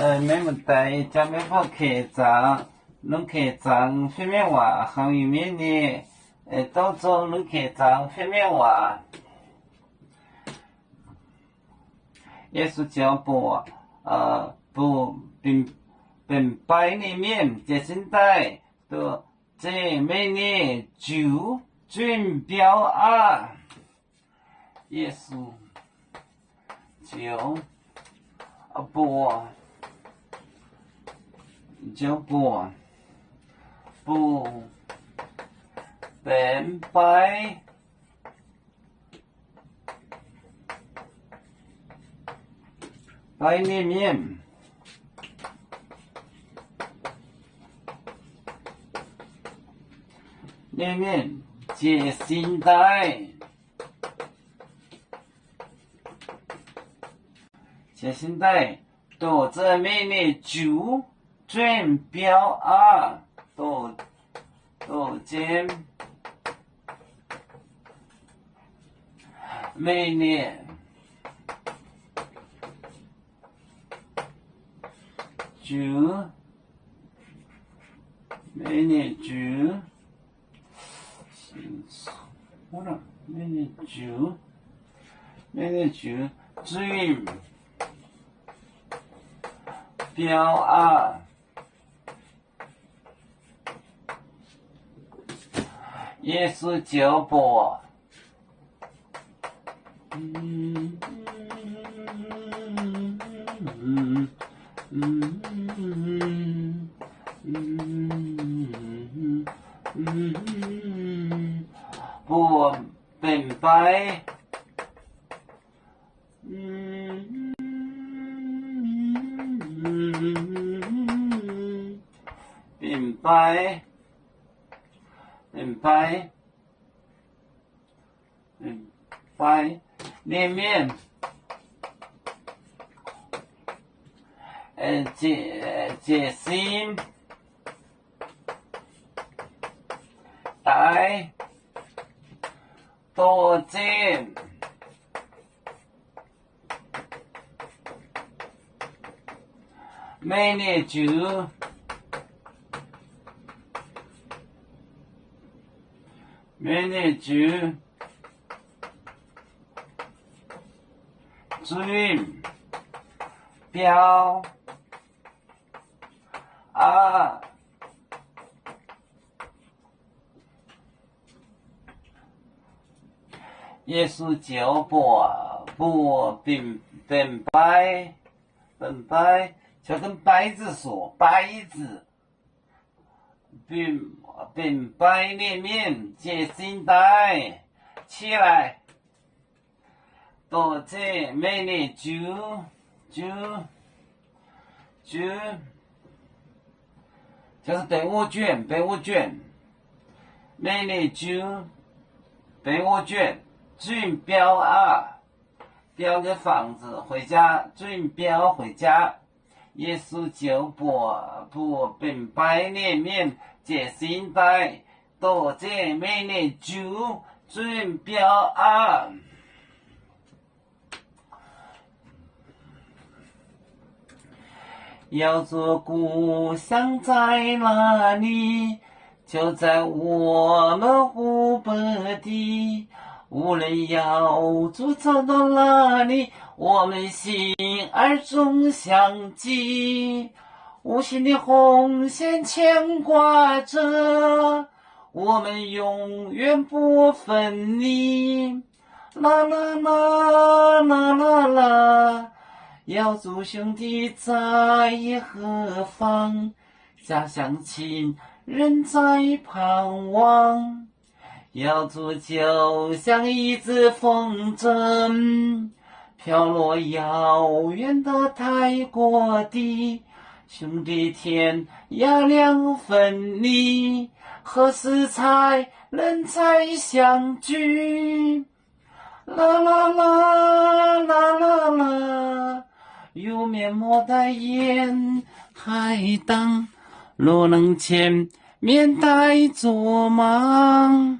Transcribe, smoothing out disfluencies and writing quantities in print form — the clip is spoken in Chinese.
没问题，家没好客栈，侬客栈方面话，行业面呢，到做侬客栈方面话，也是叫本白里面这现在的这每年就准标啊，也是就不本白里面。里面这现代，到这每年就准标啊，到这每年就好了，每年就准标啊，也是叫播。不明白，明白，里面，这心带多见，每年就准标啊，也是叫不本白，就跟白字说，白字本白里面这现代起来，到这每年就是备物卷，每年备物卷准标啊，标个房子回家，准标回家，也是就不本白里面这现代到这每年准标啊。要做故乡在哪里？就在我们湖北地。无论要走到哪里，我们心儿总相系。无形的红线牵挂着，我们永远不分离。啦啦啦啦啦啦。要做兄弟在何方？家乡亲人在盼望。要做就像一只风筝，飘落遥远的泰国地。兄弟天涯两分离，何时才能再相聚？啦啦啦啦啦啦。有面莫待言，海当若能见面待作忙。